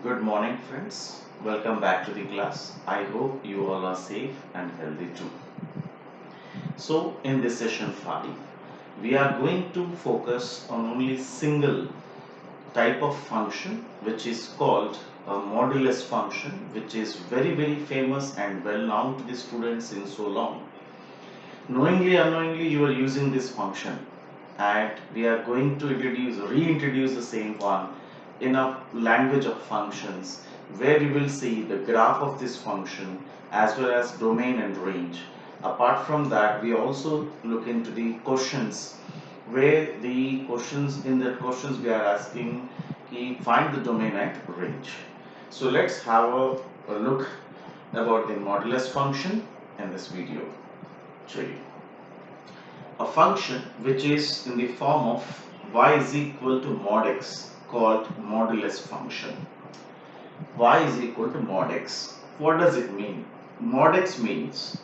Good morning, friends. Welcome back to the class. I hope you all are safe and healthy too. So, in this session 5, we are going to focus on only single type of function which is called a modulus function, which is very famous and well known to the students in so long. Knowingly or unknowingly, you are using this function, and we are going to reintroduce the same one in a language of functions, where we will see the graph of this function as well as domain and range. Apart from that, we also look into the questions, where the questions in the questions we are asking find the domain and range. So let's have a look about the modulus function in this video. Show you a function which is in the form of y is equal to mod x, called modulus function. Y is equal to mod x. What does it mean? Mod x means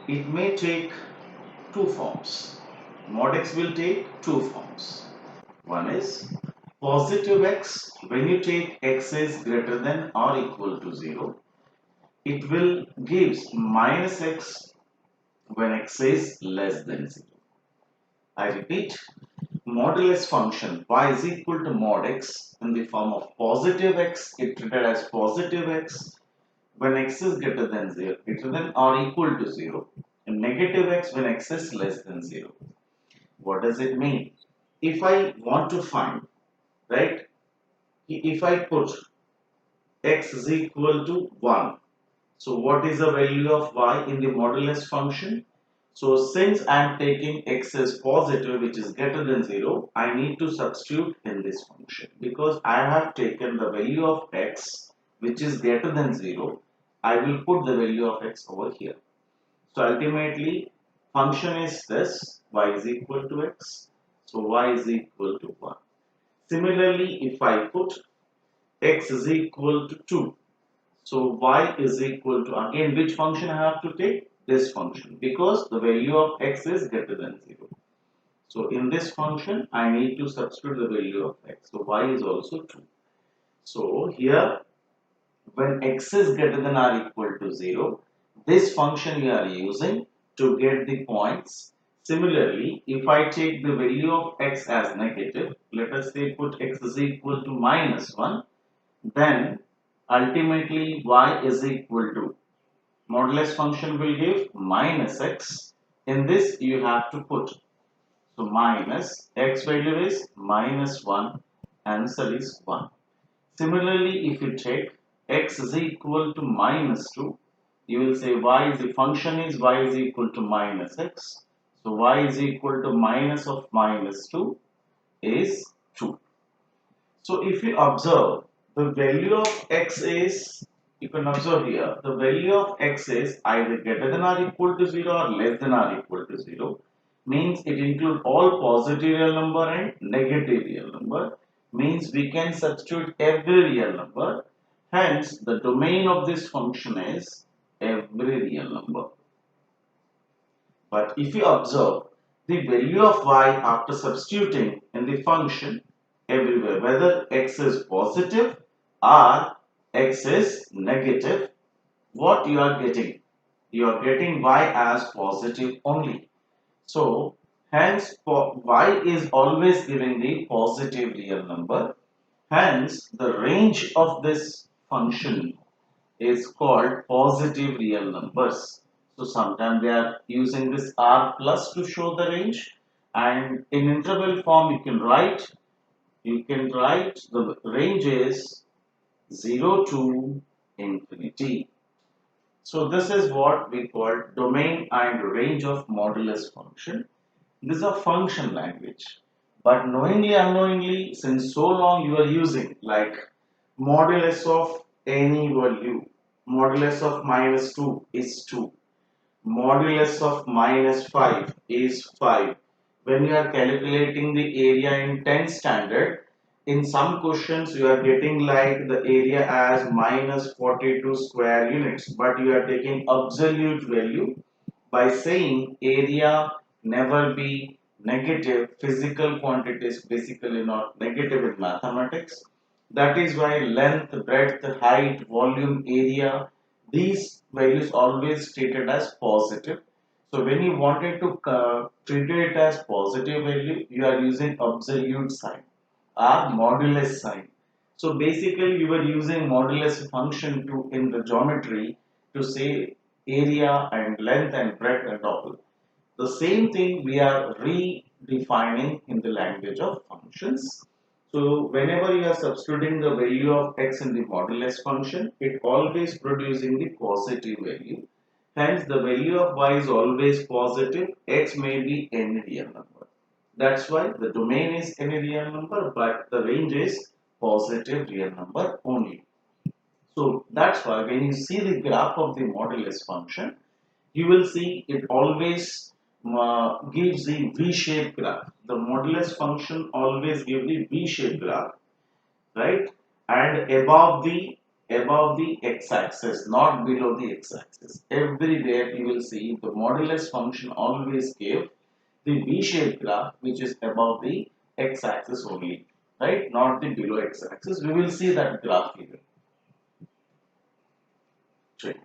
it may take two forms. Mod x will take two forms. One is positive x. When you take x is greater than or equal to 0, it will gives minus x when x is less than 0. I repeat, modulus function y is equal to mod x in the form of positive x, it treated as positive x when x is greater than 0, greater than or equal to 0, and negative x when x is less than 0. What does it mean? If I want to find, right, if I put x is equal to 1, so what is the value of y in the modulus function? So since I am taking x as positive, which is greater than 0, I need to substitute in this function, because I have taken the value of x which is greater than 0. I will put the value of x over here. So ultimately function is this, y is equal to x. So y is equal to 1. Similarly, if I put x is equal to 2, so y is equal to, again, which function I have to take? This function, because the value of x is greater than 0. So in this function, I need to substitute the value of x. So y is also 2. So here, when x is greater than or equal to 0, this function we are using to get the points. Similarly, if I take the value of x as negative, let us say put x is equal to minus 1, then ultimately y is equal to, modulus function will give minus x. In this you have to put, so minus x value is minus 1, answer is 1. Similarly, if you take x is equal to minus 2, you will say y is the function is y is equal to minus x. So y is equal to minus of minus 2 is 2. So if you observe, the value of x is, you can observe here, the value of x is either greater than or equal to 0 or less than or equal to 0. Means it includes all positive real number and negative real number. Means we can substitute every real number. Hence, the domain of this function is every real number. But if you observe, the value of y after substituting in the function everywhere, whether x is positive or x is negative, what you are getting? You are getting y as positive only. So, hence y is always giving the positive real number. Hence, the range of this function is called positive real numbers. So sometimes they are using this r plus to show the range, and in interval form you can write the range is 0 to infinity. So this is what we call domain and range of modulus function. This is a function language. But knowingly, unknowingly, since so long you are using, like modulus of any value, modulus of minus 2 is 2, modulus of minus 5 is 5. When you are calculating the area in 10th standard, in some questions you are getting like the area as minus 42 square units, but you are taking absolute value by saying area never be negative. Physical quantities basically not negative in mathematics. That is why length, breadth, height, volume, area, these values always stated as positive. So when you wanted to treat it as positive value, you are using absolute sign or modulus sign. So basically you were using modulus function to in the geometry to say area and length and breadth and all. The same thing we are redefining in the language of functions. So whenever you are substituting the value of x in the modulus function, it always producing the positive value. Hence the value of y is always positive, x may be any real number. That's why the domain is any real number, but the range is positive real number only. So that's why when you see the graph of the modulus function, you will see it always gives the V-shaped graph. The modulus function always gives the V-shaped graph, right? And above the x-axis, not below the x-axis. Everywhere you will see the modulus function always give the V-shaped graph, which is above the x-axis only, right? Not the below x-axis. We will see that graph here. Check.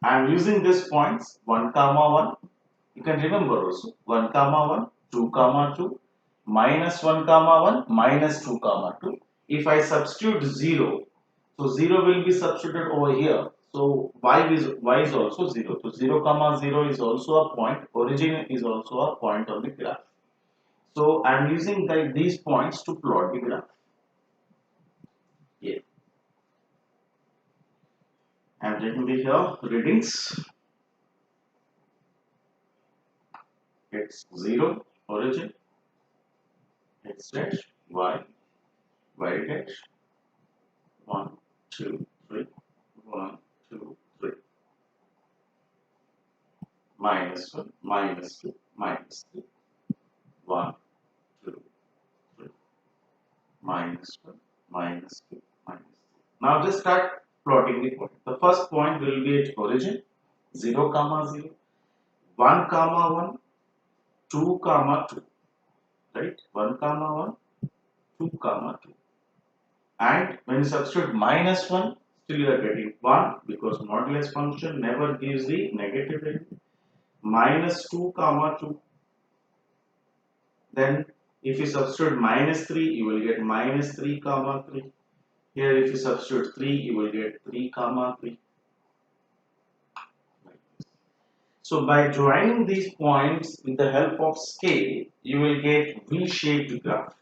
I'm using these points 1 comma 1. You can remember also 1 comma 1, 2 comma 2, minus 1 comma 1, minus 2 comma 2. If I substitute 0, so 0 will be substituted over here. So y is also 0. So 0 comma 0 is also a point. Origin is also a point on the graph. So I'm using these points to plot the graph. Yeah. I'm taking the here readings. It's 0 origin, x dash, y dash, 1, 2, 3, 1, 2, 3, minus 1, minus 2, minus 3, 1, 2, 3, minus 1, minus 2, minus 3. Now just start plotting the point. The first point will be at origin, 0 comma 0, 1 comma 1, 2 comma 2, right? 1 comma 1, 2 comma 2. And when you substitute minus 1, still you are getting 1 because modulus function never gives the negative value. Minus 2 comma 2. Then if you substitute minus 3, you will get minus 3 comma 3. Here if you substitute 3, you will get 3 comma 3. So by joining these points with the help of scale, you will get V-shaped graph.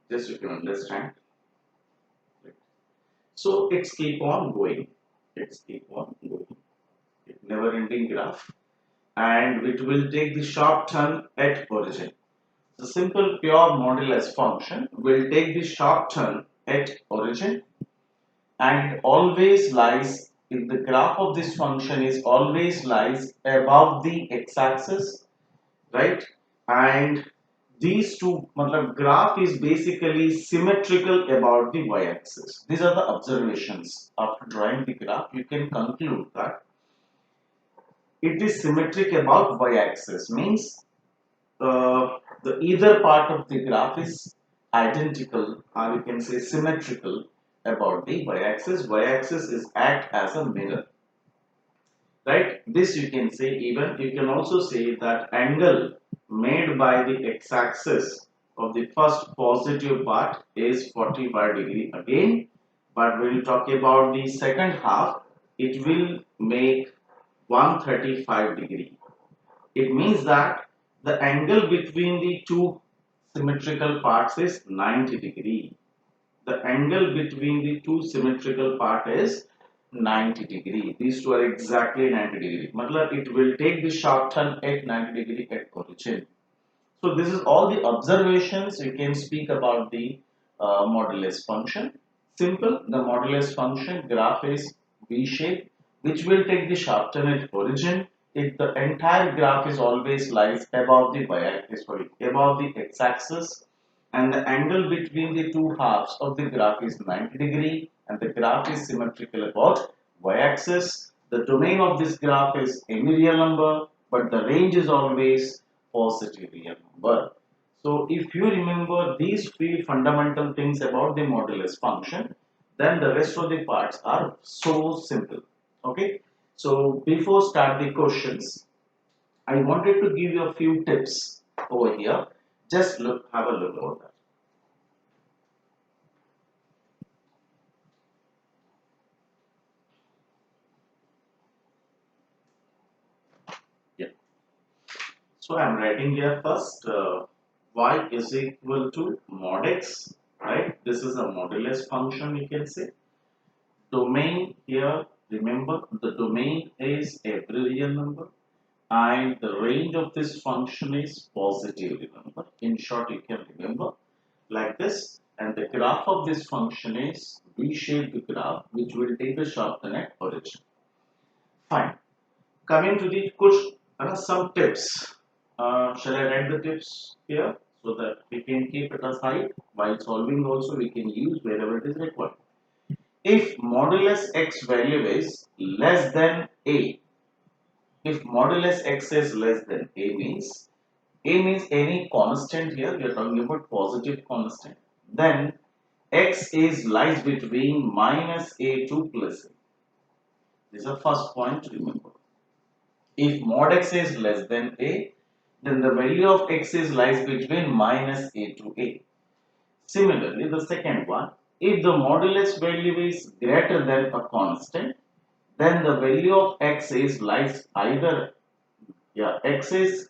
Just you can understand. So it's keep on going. It's keep on going. It's never ending graph. And it will take the sharp turn at origin. The simple pure modulus function will take the sharp turn at origin and always lies, if the graph of this function is always lies above the x-axis, right? And these two, graph is basically symmetrical about the y-axis. These are the observations. After drawing the graph, you can conclude that it is symmetric about y-axis, means the either part of the graph is identical, or you can say symmetrical about the y-axis. Y-axis is act as a mirror, right? This you can say. Even you can also say that angle made by the x-axis of the first positive part is 45 degree again, but we will talk about the second half. It will make 135 degree. It means that the angle between the two symmetrical parts is 90 degree. The angle between the two symmetrical part is 90 degree. These two are exactly 90 degree. Matlab it will take the sharp turn at 90 degree at origin. So this is all the observations you can speak about the modulus function. Simple, the modulus function graph is V-shaped, which will take the sharp turn at origin if the entire graph is always lies above the above the x-axis, and the angle between the two halves of the graph is 90 degree, and the graph is symmetrical about y-axis. The domain of this graph is any real number, but the range is always positive real number. So if you remember these three fundamental things about the modulus function, then the rest of the parts are so simple. Okay. So before start the questions, I wanted to give you a few tips over here. Just look, have a look over that. Yeah. So I'm writing here first y is equal to mod x, right? This is a modulus function, you can say. Domain here, remember the domain is every real number, and the range of this function is positive real number. In short, you can remember like this, and the graph of this function is V-shaped graph, which will take the sharpen at origin. Fine. Coming to the question, there are some tips. Shall I write the tips here so that we can keep it aside while solving? Also, we can use wherever it is required. If modulus x value is less than a, if modulus x is less than a means any constant here, we are talking about positive constant, then x is lies between minus a to plus a. This is the first point to remember. If mod x is less than a, then the value of x is lies between minus a to a. Similarly, the second one, if the modulus value is greater than a constant, then the value of x is lies either, x is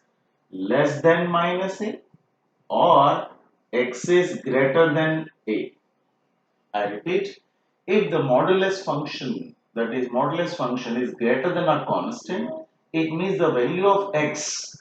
less than minus a or x is greater than a. I repeat, if the modulus function, that is modulus function is greater than a constant, it means the value of x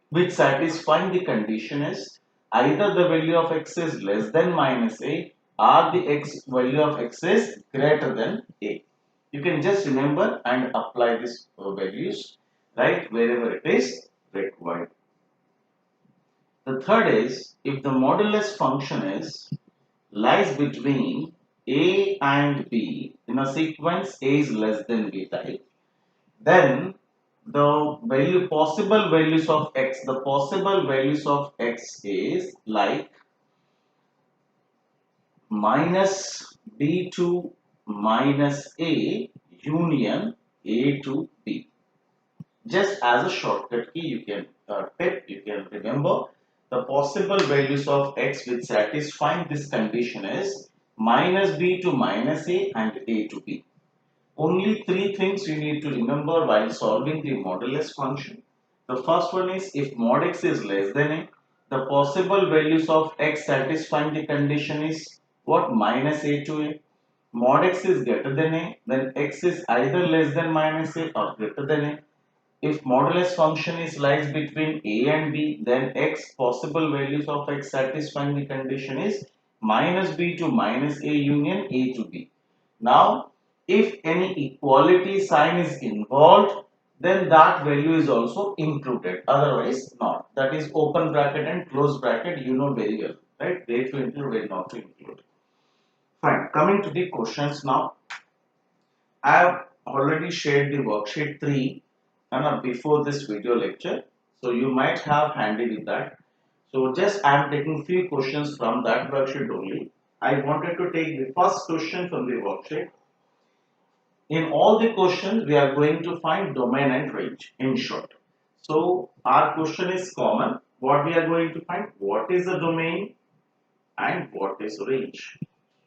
which satisfying the condition is either the value of x is less than minus a or the x value of x is greater than a. You can just remember and apply these values right wherever it is required. The third is if the modulus function is lies between a and b in a sequence a is less than b type, then the possible values of x, the possible values of x is like minus b to minus a union a to b. Just as a shortcut key, you can tip, you can remember the possible values of x which satisfying this condition is minus b to minus a and a to b. Only three things you need to remember while solving the modulus function. The first one is if mod x is less than a, the possible values of x satisfying the condition is what? Minus a to a. Mod x is greater than a, then x is either less than minus a or greater than a. If modulus function is lies between a and b, then x possible values of x satisfying the condition is minus b to minus a union a to b. Now, if any equality sign is involved, then that value is also included. Otherwise, not. That is open bracket and close bracket. You know very well, right? Where to include, where not to include. Fine. Coming to the questions now. I have already shared the worksheet 3 before this video lecture. So you might have handy with that. So just I am taking few questions from that worksheet only. I wanted to take the first question from the worksheet. In all the questions, we are going to find domain and range in short. So our question is common. What we are going to find? What is the domain and what is range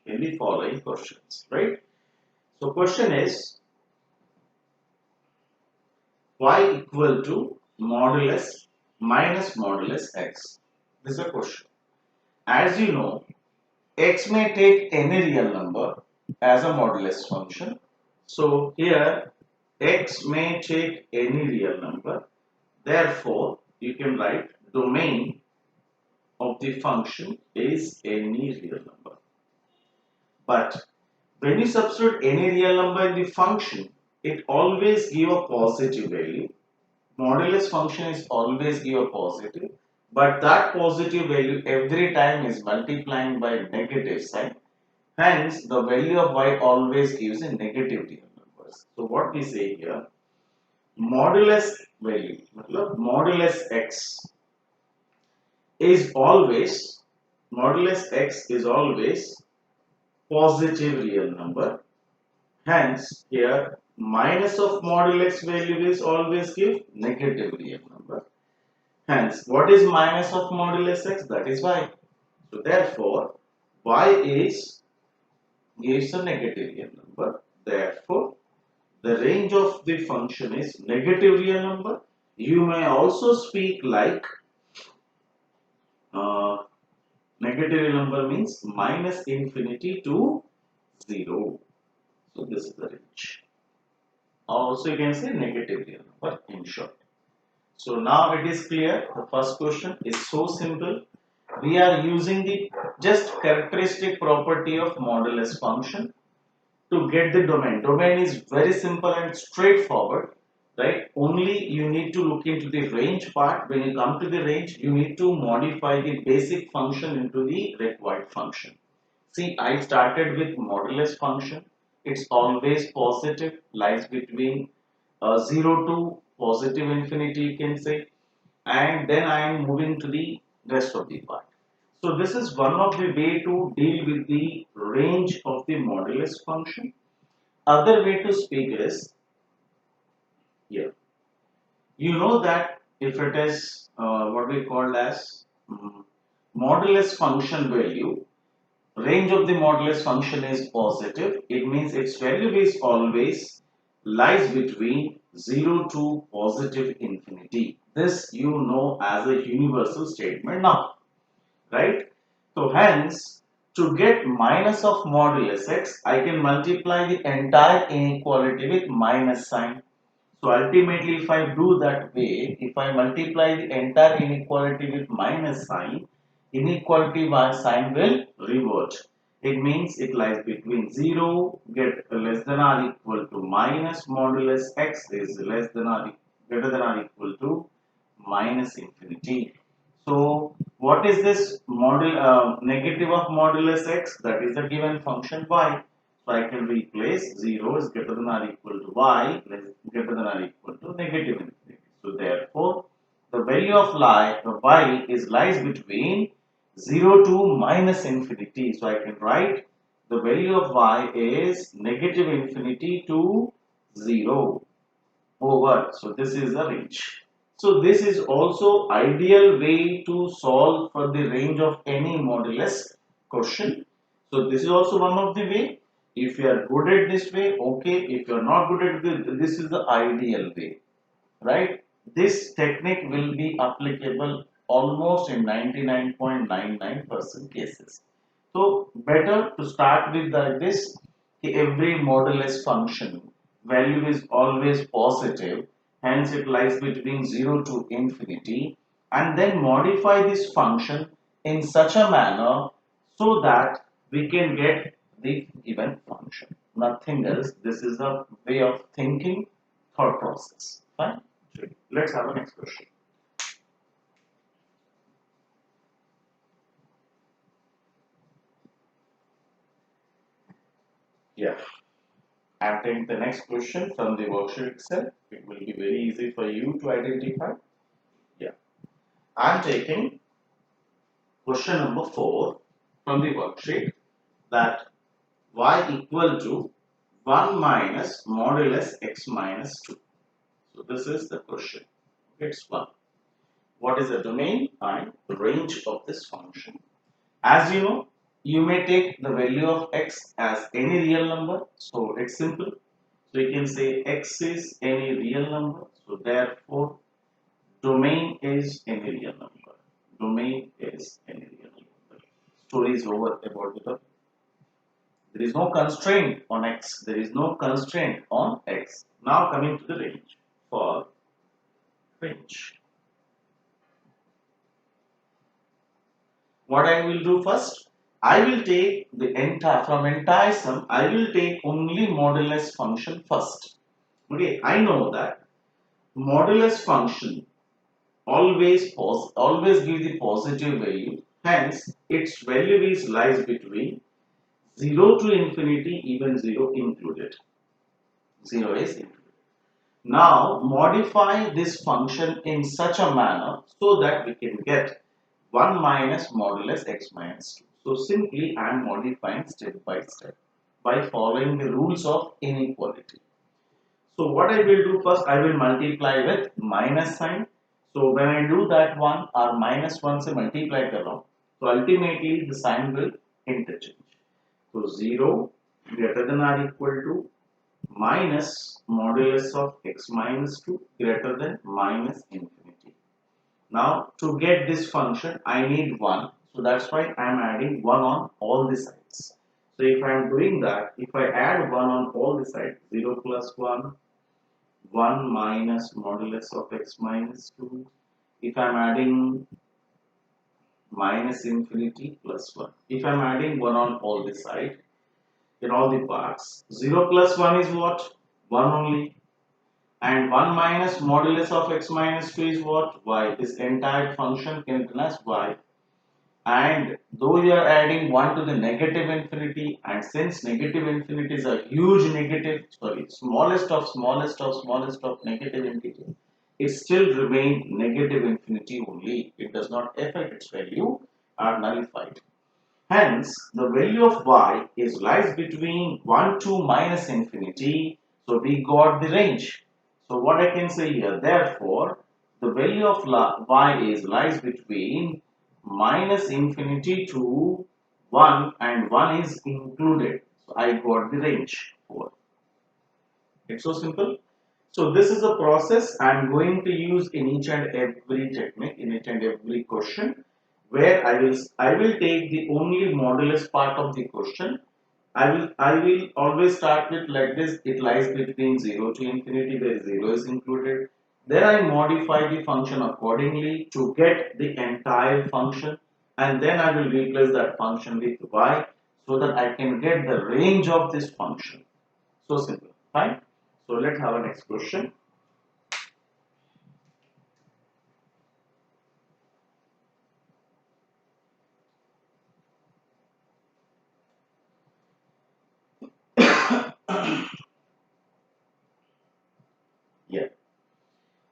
in the following questions, right? So question is y equal to modulus minus modulus x. This is a question. As you know, x may take any real number as a modulus function. So here x may take any real number. Therefore, you can write domain of the function is any real number. But when you substitute any real number in the function, it always give a positive value. Modulus function is always give a positive, but that positive value every time is multiplying by negative sign. Hence, the value of y always gives a negative real numbers. So what we say here, modulus value, modulus x is always, modulus x is always positive real number. Hence, here minus of modulus value is always give negative real number. Hence, what is minus of modulus x? That is y. So, therefore, y is gives a negative real number. Therefore, the range of the function is negative real number. You may also speak like uh, negative real number means minus infinity to 0. So, this is the range. Also, you can say negative real number in short. So, now it is clear. The first question is so simple. We are using the just characteristic property of modulus function to get the domain. Domain is very simple and straightforward, right? Only you need to look into the range part. When you come to the range, you need to modify the basic function into the required function. See, I started with modulus function. It's always positive, lies between 0 to positive infinity, you can say. And then I am moving to the rest of the part. So this is one of the way to deal with the range of the modulus function. Other way to speak is here. You know that if it is what we call as modulus function value, range of the modulus function is positive. It means its value is always lies between 0 to positive infinity. This you know as a universal statement now, right? So hence, to get minus of modulus x, I can multiply the entire inequality with minus sign. So ultimately, if I do that way, if I multiply the entire inequality with minus sign, inequality by sign will revert. It means it lies between 0, get less than or equal to minus modulus x is less than or greater than or equal to minus infinity. So what is this negative of modulus x? That is the given function y. So I can replace 0 is greater than or equal to y less greater than or equal to negative infinity. So therefore, the value of y is lies between 0 to minus infinity. So I can write the value of y is negative infinity to 0 over. So this is the range. So this is also ideal way to solve for the range of any modulus question. So this is also one of the way. If you are good at this way, okay. If you are not good at this is the ideal way, right? This technique will be applicable almost in 99.99% cases. So better to start with this. Every modulus function value is always positive, hence it lies between 0 to infinity, and then modify this function in such a manner so that we can get the given function. Nothing else. This is the way of thinking, thought process. Fine. Let's have a next question. Yeah. I'm taking the next question from the worksheet itself. It will be very easy for you to identify. Yeah. I'm taking question number 4 from the worksheet, that y equal to 1 minus modulus x minus 2. So this is the question. It's 1. What is the domain and the range of this function? As you know, you may take the value of x as any real number. So it's simple. So you can say x is any real number. So therefore, domain is any real number. Domain is any real number. Story is over about the domain. There is no constraint on x. There is no constraint on x. Now coming to the range. For range, what I will do first, I will take the entire, from entire sum, I will take only modulus function first. Okay, I know that modulus function always give the positive value. Hence, its value is lies between 0 to infinity, even 0 included. 0 is included. Now modify this function in such a manner so that we can get 1 minus modulus x minus 2. So simply I am modifying step by step by following the rules of inequality. So what I will do first, I will multiply with minus sign. So when I do that one or minus 1 से multiply कर रहा हूँ, so ultimately the sign will interchange. So 0 greater than or equal to minus modulus of x minus 2 greater than minus infinity. Now to get this function I need 1, so that's why I am adding 1 on all the sides. So if I am doing that, if I add 1 on all the sides, 0 plus 1, 1 minus modulus of x minus 2, if I am adding minus infinity plus 1, if I am adding 1 on all the sides, in all the parts, 0 plus 1 is what? 1 only. And 1 minus modulus of x minus 2 is what? Y. This entire function can be written as y. And though you are adding 1 to the negative infinity, and since negative infinity is a huge negative, sorry, smallest of negative integer, it still remains negative infinity only. It does not affect its value or nullified. Hence, the value of y is lies between 1 to minus infinity. So we got the range. So what I can say here, therefore, the value of y is lies between minus infinity to 1 and 1 is included. So I got the range 4. It's so simple. So this is a process I am going to use in each and every technique, in each and every question, where I will take the only modulus part of the question. I will always start with like this. It lies between 0 to infinity where 0 is included. Then I modify the function accordingly to get the entire function, and then I will replace that function with y so that I can get the range of this function. So simple. Fine. So let's have a next question. Yeah.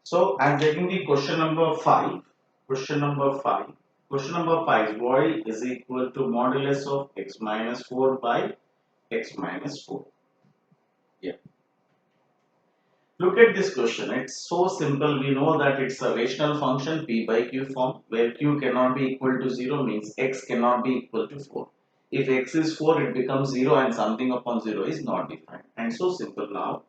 So I'm taking the question number 5. Question number 5. Question number 5 is y is equal to modulus of x minus 4 by x minus 4. Yeah. Look at this question. It's so simple. We know that it's a rational function p by q form where q cannot be equal to 0 means x cannot be equal to 4. If x is 4, it becomes 0 and something upon 0 is not defined. And so simple now.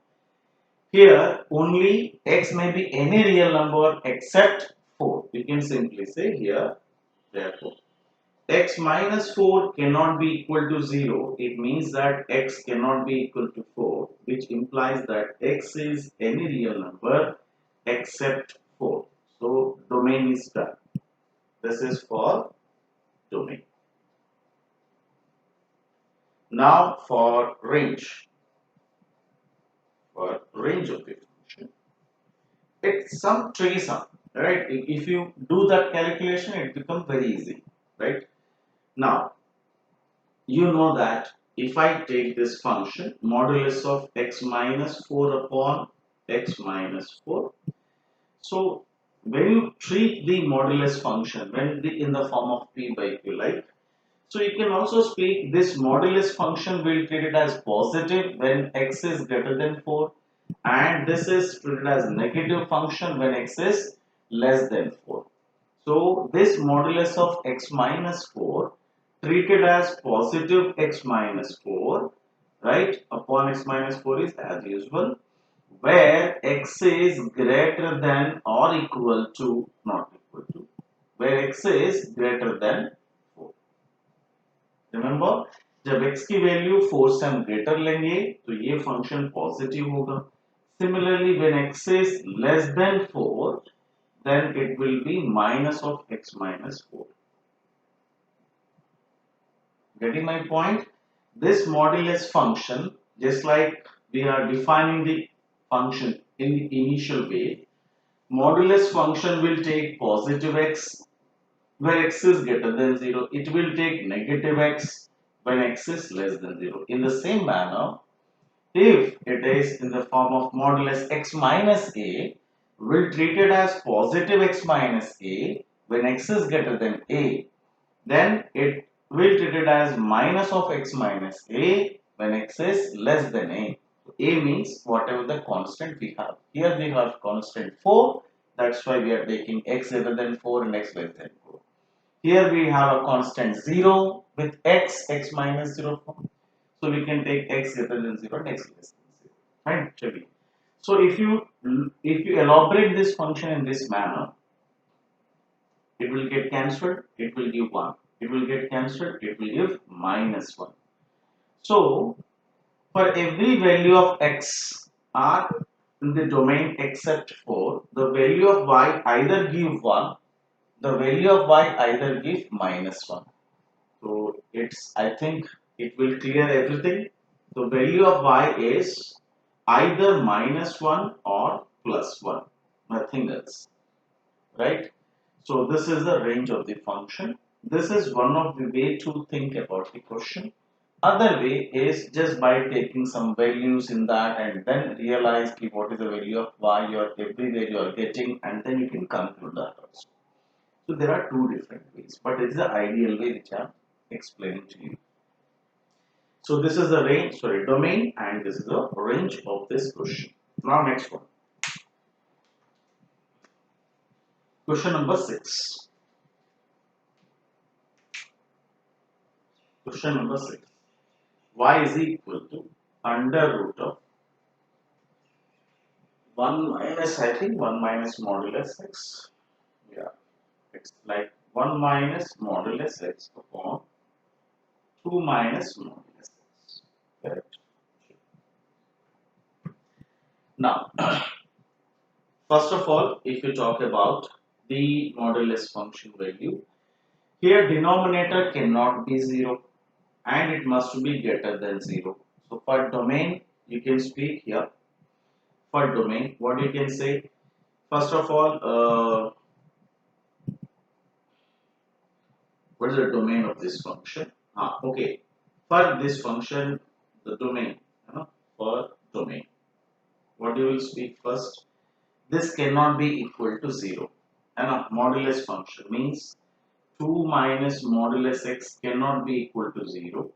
Here only x may be any real number except 4. You can simply say here, therefore, x minus 4 cannot be equal to 0. It means that x cannot be equal to 4, which implies that x is any real number except 4. So domain is done. This is for domain. Now for range. For range of the function. It's some tricky sum, right? If you do that calculation, it becomes very easy, right? Now, you know that if I take this function, modulus of x minus 4 upon x minus 4, so when you treat the modulus function, when in the form of p by q, like, so you can also speak this modulus function will treat it as positive when x is greater than 4, and this is treated as negative function when x is less than 4. So this modulus of x minus 4 treated as positive x minus 4, right, upon x minus 4 is as usual, where x is greater than or equal to, not equal to, where x is greater than 4. Remember जब x की value 4 से हम greater लेंगे तो ये function positive होगा. Similarly, when x is less than 4, then it will be minus of x minus 4. Getting my point? This modulus function, just like we are defining the function in the initial way, modulus function will take positive x where x is greater than 0. It will take negative x when x is less than 0. In the same manner, If it is in the form of modulus x minus a, we'll treat it as positive x minus a when x is greater than a. Then it will treat it as minus of x minus a when x is less than a. A means whatever the constant we have. Here we have constant 4. That's why we are taking x greater than 4 and x less than 4. Here we have a constant 0 with x minus 0 form. So we can take x greater than 0 and x less than 0. Right? Actually. So if you elaborate this function in this manner, it will get cancelled, it will give 1. It will get cancelled, it will give minus 1. So for every value of x are in the domain except 4, the value of y either give 1, the value of y either give minus 1. So I think it will clear everything. The value of y is either minus 1 or plus 1, nothing else, right? So this is the range of the function. This is one of the way to think about the question. Other way is just by taking some values in that and then realize what is the value of y or every value you are getting, and then you can conclude that also. So there are two different ways, but it's the ideal way which I am explaining to you. So this is the range, sorry, domain, and this is the range of this question. Now next one. Question number 6. Question number 6. Y is equal to under root of 1 minus, I think 1 minus modulus x. Yeah, it's like 1 minus modulus x upon 2 minus modulus x. Correct. Now, first of all, if you talk about the modulus function value, here denominator cannot be 0 and it must be greater than 0. So for domain, you can speak here. For domain, what you can say? First of all, what is the domain of this function? Okay. For this function, the domain, for domain, what you will speak first? This cannot be equal to 0. Modulus function means 2 minus modulus x cannot be equal to 0,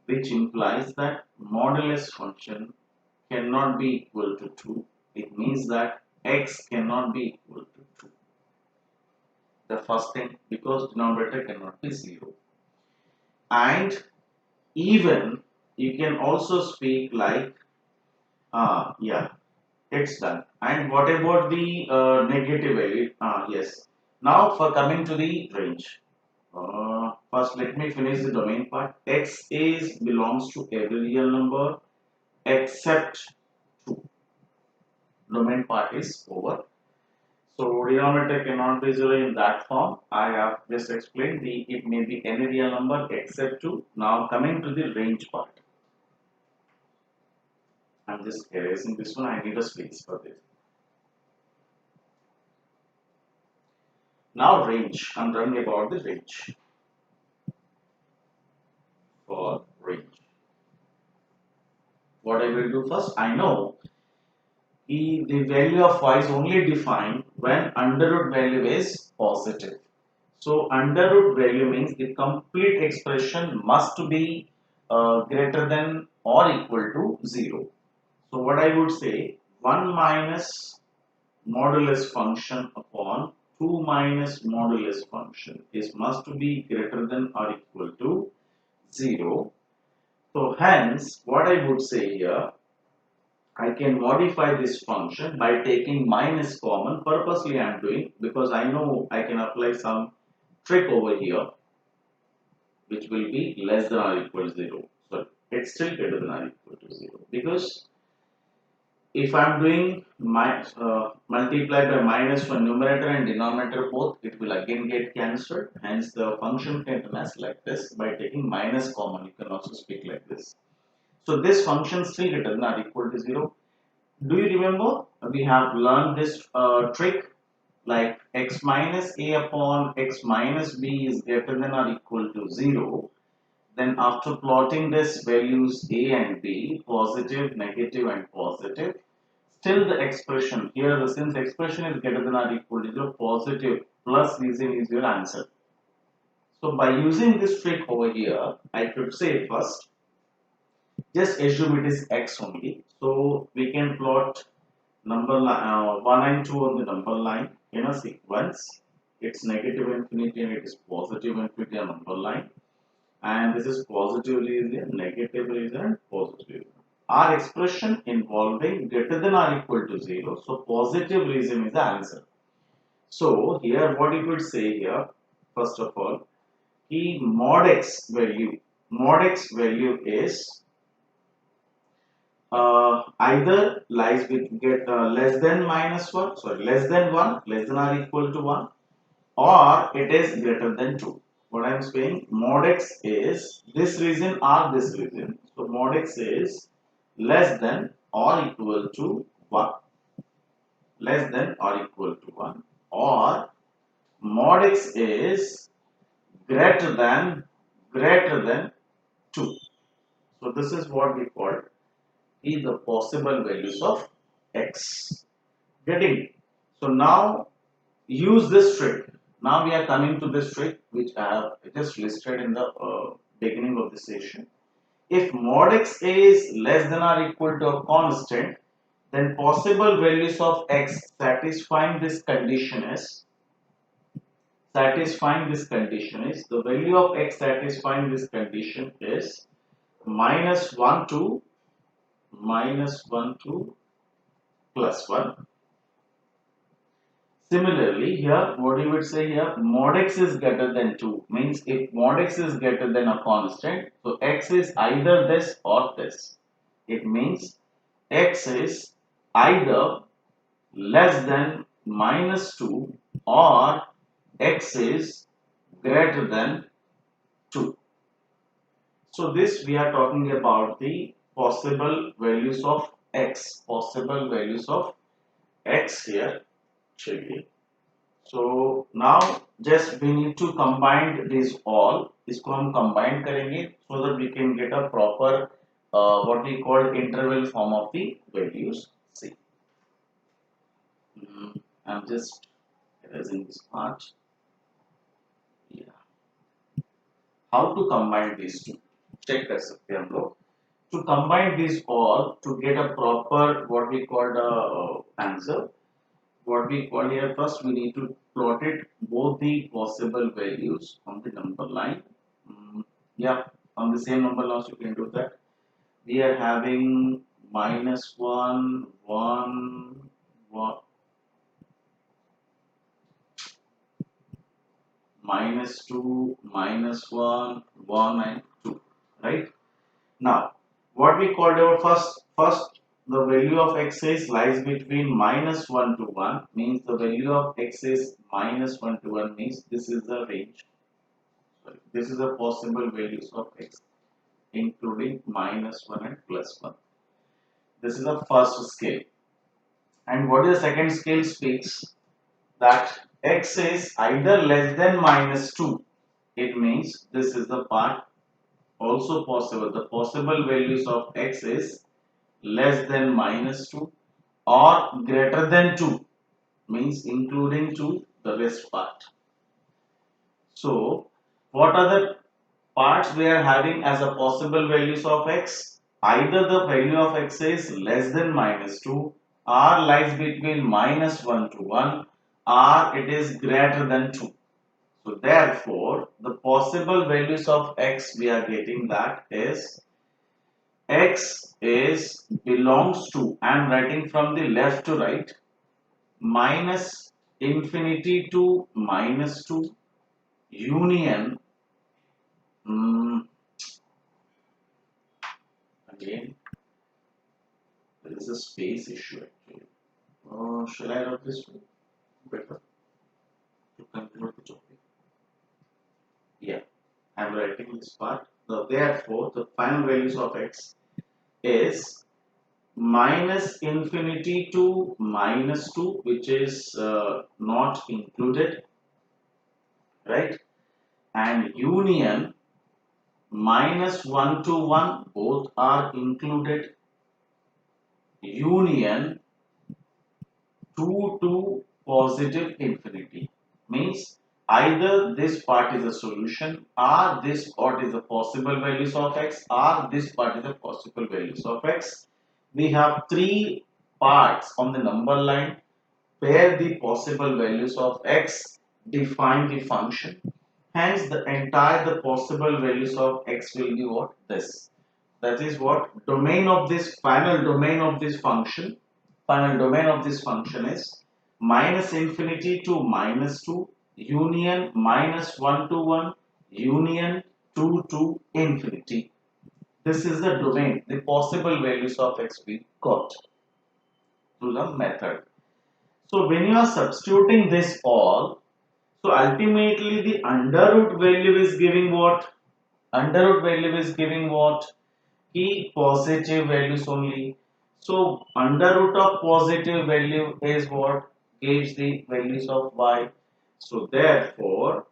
which implies that modulus function cannot be equal to 2. It means that x cannot be equal to 2. The first thing, because denominator cannot be 0. And even you can also speak like, yeah, it's done. And what about the negative value? Yes. Now for coming to the range. First, let me finish the domain part. X is belongs to every real number except 2. Domain part is over. So denominator cannot be 0 in that form. I have just explained it may be any real number except 2. Now coming to the range part. I'm just erasing this one. I need a space for this. Now range. I'm talking about the range. For range. What I will do first, I know the value of y is only defined when under root value is positive. So under root value means the complete expression must be greater than or equal to 0. So what I would say, 1 minus modulus function upon 2 minus modulus function is must be greater than or equal to 0. So hence what I would say here, I can modify this function by taking minus common. Purposely I am doing because I know I can apply some trick over here which will be less than or equal to 0. So it's still greater than or equal to 0 because if I am doing multiply by minus for numerator and denominator both, it will again get cancelled. Hence the function can be as like this. By taking minus common, you can also speak like this. So this function still greater than or equal to 0. Do you remember we have learned this trick like x minus a upon x minus b is greater than or equal to 0. then after plotting this values A and B, positive, negative and positive, still the expression here, the since expression is greater than or equal to 0, positive plus reason is your answer. So by using this trick over here, I could say first, just assume it is x only. So we can plot number 1 and 2 on the number line in a sequence. It's negative infinity and it is positive infinity on number line. And this is positive region, negative region, and positive region. Our expression involving greater than or equal to 0. So positive region is the answer. So here what you could say here, first of all, the mod x value is either lies with get less than minus 1, sorry, less than 1, less than or equal to 1, or it is greater than 2. What I am saying, mod x is this region or this region. So mod x is less than or equal to 1. Less than or equal to 1, or mod x is greater than 2. So this is what we call the possible values of x. Getting? So now use this trick. Now we are coming to this trick which I have just listed in the beginning of the session. If mod x is less than or equal to a constant, then possible values of x satisfying this condition is the value of x satisfying this condition is -1 to plus 1. Similarly, here what you would say here, mod x is greater than 2 means if mod x is greater than a constant, so x is either this or this. It means x is either less than -2 or x is greater than 2. So this we are talking about the possible values of x, here actually. So now just we need to combine these all. इसको हम combine करेंगे so that we can get a proper what we call interval form of the values. See, I'm just erasing this part. Yeah. How to combine these two? Check कर सकते हैं हम लोग. To combine these all to get a proper what we call the answer. What we call here, first we need to plot it both the possible values on the number line. Yeah, on the same number lines you can do that. We are having -1 1 1 -2 -1 1 and 2, right? Now what we called our first the value of x is lies between -1 to 1 means the value of x is -1 to 1 means this is the range. Sorry, this is the possible values of x including -1 and +1. This is the first scale. And what is the second scale speaks that x is either less than -2. It means this is the part also possible. The possible values of x is less than -2 or greater than 2 means including 2 the rest part. So what are the parts we are having as a possible values of x? Either the value of x is less than -2 or lies between -1 to 1 or it is greater than 2. So therefore the possible values of x we are getting that is x is belongs to, I am writing from the left to right, minus infinity to -2 union, again there is a space issue actually. Shall I write this way? Better to conclude the topic. Yeah, I am writing this part. So therefore the final values of x is minus infinity to -2 which is not included, right, and union minus 1 to 1, both are included, union 2 to positive infinity. Means either this part is a solution, or this part is the possible values of x, or this part is the possible values of x. We have three parts on the number line where the possible values of x define the function. Hence, the possible values of x will be what? This. That is what domain of this final domain of this function. Final domain of this function is minus infinity to minus 2, union minus 1 to 1, union 2 to infinity. This is the domain, the possible values of x we got through the method. So when you are substituting this all, so ultimately the under root value is giving what? Under root value is giving what? Key positive values only. So under root of positive value is what gives the values of y. So therefore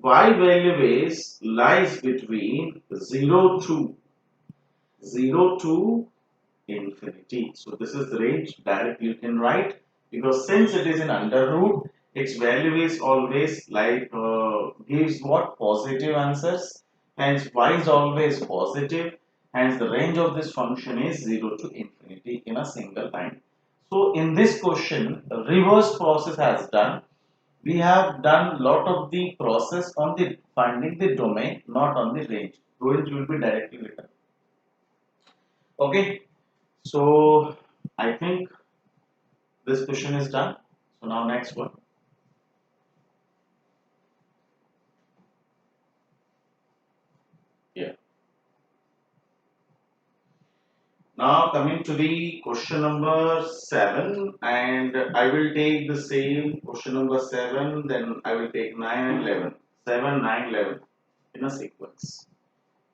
y value is lies between 0 to infinity. So this is the range directly you can write, because since it is in under root, its value is always like gives what? Positive answers. Hence y is always positive. Hence the range of this function is 0 to infinity in a single line. So in this question, the reverse process has done. We have done lot of the process on the finding the domain, not on the range. Range will be directly written. Okay. So I think this question is done. So now next one. Yeah. Now coming to the question number 7, and I will take the same question number 7, then I will take 9 and 11. 7, 9, 11 in a sequence.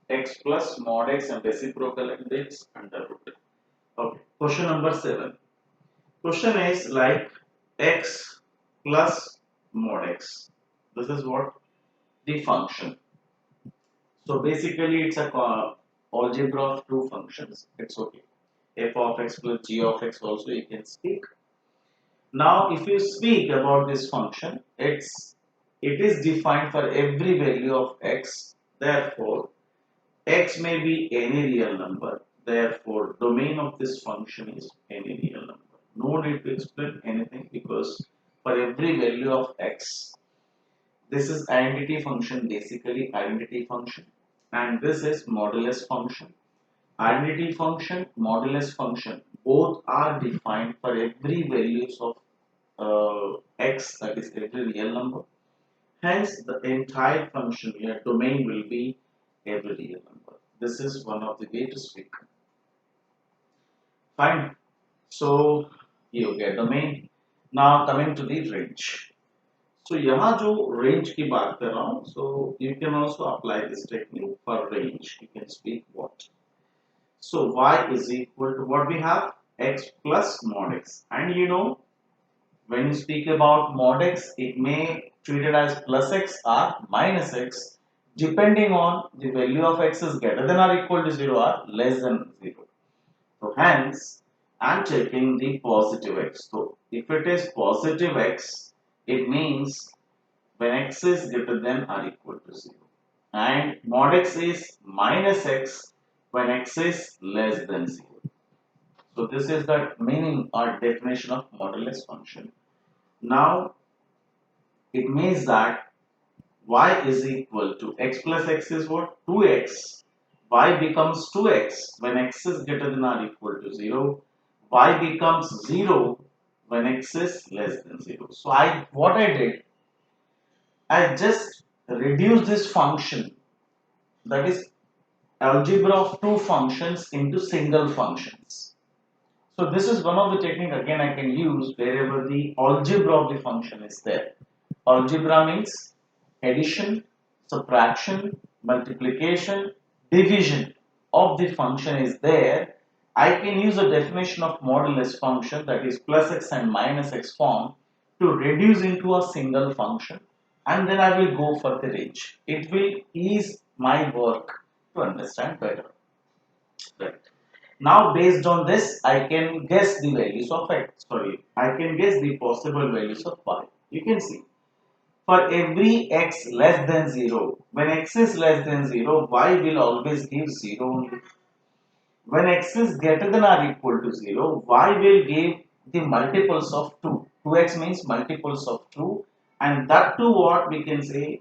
X plus mod x and reciprocal index under root. Okay. Question number 7. Question is like x plus mod x. This is what? The function. So basically it's a algebra of two functions. It's okay. F of x plus g of x also you can speak. Now if you speak about this function, it is defined for every value of x. Therefore, x may be any real number. Therefore, domain of this function is any real number. No need to explain anything, because for every value of x, this is identity function, basically identity function, and this is modulus function. Identity function, modulus function, both are defined for every values of x, that is every real number. Hence, the entire function here, domain will be every real number. This is one of the way to speak. Fine. So you get domain. Now coming to the range. So यहाँ जो range की बात कर रहा हूँ, so you can also apply this technique for range. You can speak what? So y is equal to what we have? X plus mod x. And you know, when you speak about mod x, it may treated as plus x or minus x, depending on the value of x is greater than or equal to 0 or less than 0. So hence, I am taking the positive x. So if it is positive x, it means when x is greater than or equal to 0. And mod x is minus x when x is less than 0. So this is the meaning or definition of modulus function. Now it means that y is equal to x plus x is what? 2x. Y becomes 2x when x is greater than or equal to 0. Y becomes 0 when x is less than 0. So what I did, I just reduced this function, that is algebra of two functions, into single functions. So this is one of the technique again I can use wherever the algebra of the function is there. Algebra means addition, subtraction, multiplication, division of the function is there. I can use a definition of modulus function, that is plus x and minus x form, to reduce into a single function, and then I will go for the range. It will ease my work to understand better. Right. Now, based on this, I can guess the values of x. Sorry, I can guess the possible values of y. You can see for every x less than 0, when x is less than 0, y will always give 0 only. When x is greater than or equal to 0, y will give the multiples of 2. 2x means multiples of 2, and that too what we can say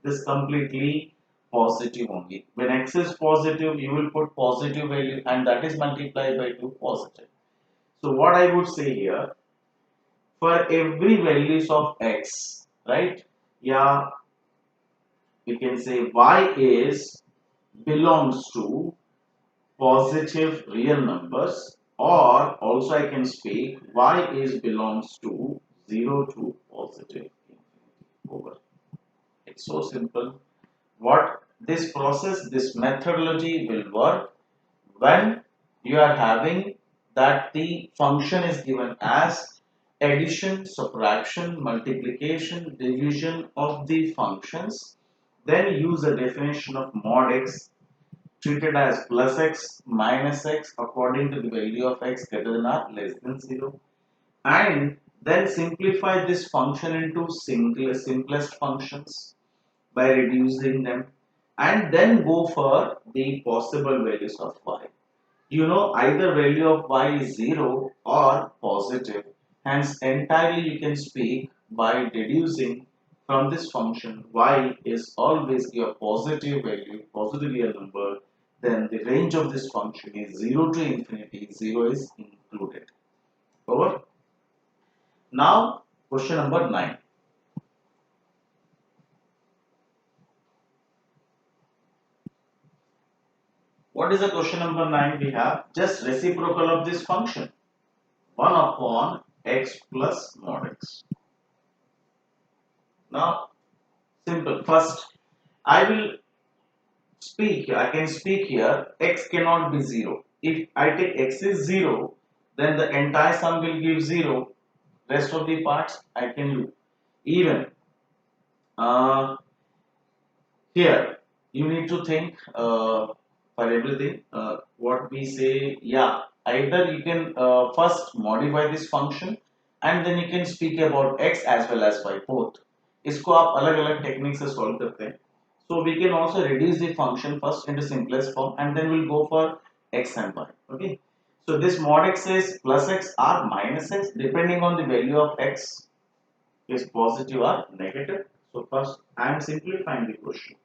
is completely positive only. When x is positive, you will put positive value and that is multiplied by 2 positive. So what I would say here, for every values of x, right? Yeah, we can say y is belongs to positive real numbers, or also I can speak y is belongs to 0 to positive over. It's so simple. What this process, this methodology will work when you are having that the function is given as addition, subtraction, multiplication, division of the functions, then use the definition of mod x treated as plus x minus x according to the value of x greater than or less than 0, and then simplify this function into simplest functions by reducing them, and then go for the possible values of y. You know, either value of y is 0 or positive, hence entirely you can speak by deducing from this function y is always your positive value, positive real number, then the range of this function is 0 to infinity, 0 is included. Over. Now question number 9. What is the question number 9 we have? Just reciprocal of this function, 1 upon x plus mod x. Now simple. First, I will speak. I can speak here. X cannot be 0. If I take x is 0, then the entire sum will give 0. Rest of the parts I can do. Even uh, here, you need to think for everything. What we say, yeah. Either you can first modify this function, and then you can speak about x as well as y both. इसको आप अलग-अलग technique से solve करते हैं. So we can also reduce the function first into simplest form, and then we'll go for x and y. Okay. So this mod x is plus x or minus x depending on the value of x is positive or negative. So first I am simplifying the question.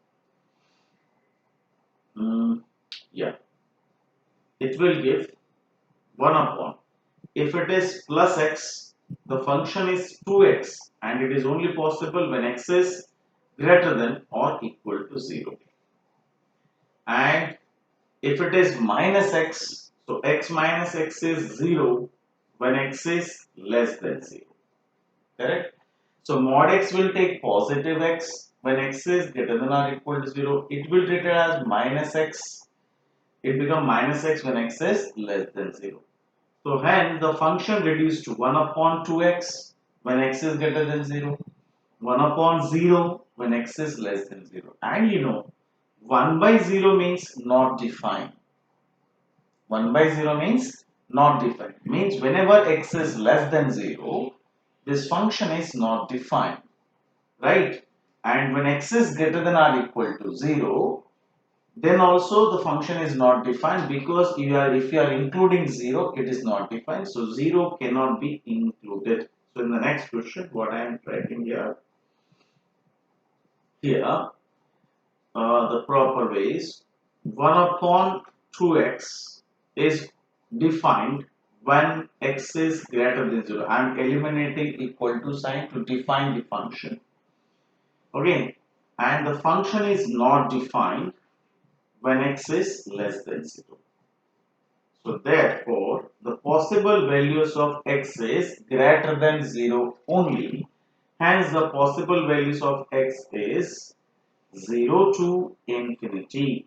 Yeah, it will give 1 upon. If it is plus x, the function is 2x, and it is only possible when x is greater than or equal to 0. And if it is minus x, so x minus x is 0 when x is less than 0. Correct? So mod x will take positive x when x is greater than or equal to 0. It will treat it as minus x. It becomes minus x when x is less than 0. So hence the function reduced to 1 upon 2x when x is greater than 0, 1 upon 0 when x is less than 0. And you know, 1 by 0 means not defined. 1 by 0 means not defined. Means whenever x is less than 0, this function is not defined. Right? And when x is greater than or equal to 0, then also the function is not defined, because if you are including 0, it is not defined, so 0 cannot be included. So in the next question, what I am writing here the proper way is 1 upon 2x is defined when x is greater than 0. I am eliminating equal to sign to define the function. Okay, and the function is not defined when x is less than 0. So therefore, the possible values of x is greater than 0 only. Hence, the possible values of x is 0 to infinity.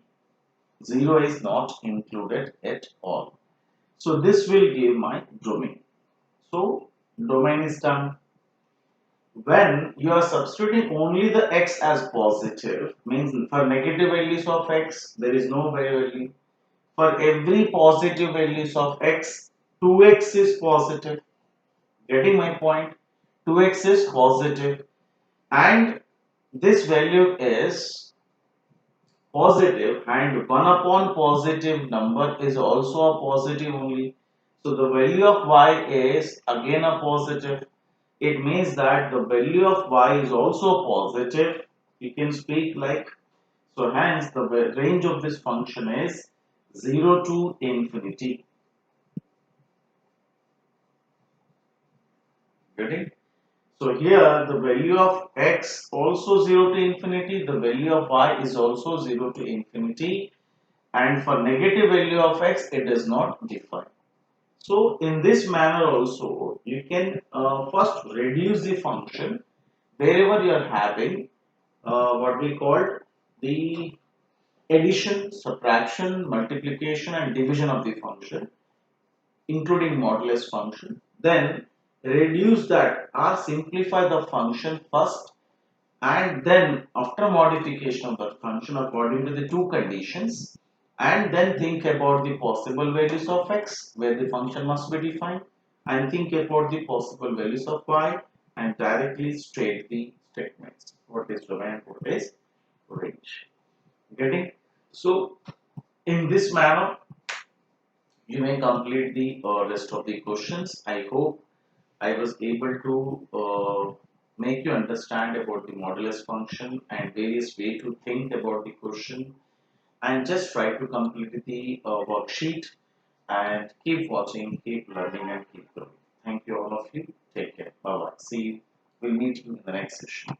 0 is not included at all. So this will give my domain. So domain is done. When you are substituting only the x as positive, means for negative values of x, there is no value. For every positive values of x, 2x is positive. Getting my point? 2x is positive, and this value is positive, and 1 upon positive number is also a positive only. So the value of y is again a positive. It means that the value of y is also positive. You can speak like, so hence the range of this function is 0 to infinity. Getting? So here the value of x also 0 to infinity, the value of y is also 0 to infinity, and for negative value of x it does not differ. So in this manner also you can first reduce the function wherever you are having what we call the addition, subtraction, multiplication and division of the function, including modulus function. Then reduce that or simplify the function first, and then after modification of the function according to the two conditions, and then think about the possible values of x where the function must be defined, and think about the possible values of y, and directly state the statements. What is domain, what is range. Getting? So in this manner you may complete the rest of the questions. I hope I was able to make you understand about the modulus function and various way to think about the question, and just try to complete the worksheet, and keep watching, keep learning and keep growing. Thank you all of you. Take care. Bye bye. See you. We'll meet you in the next session.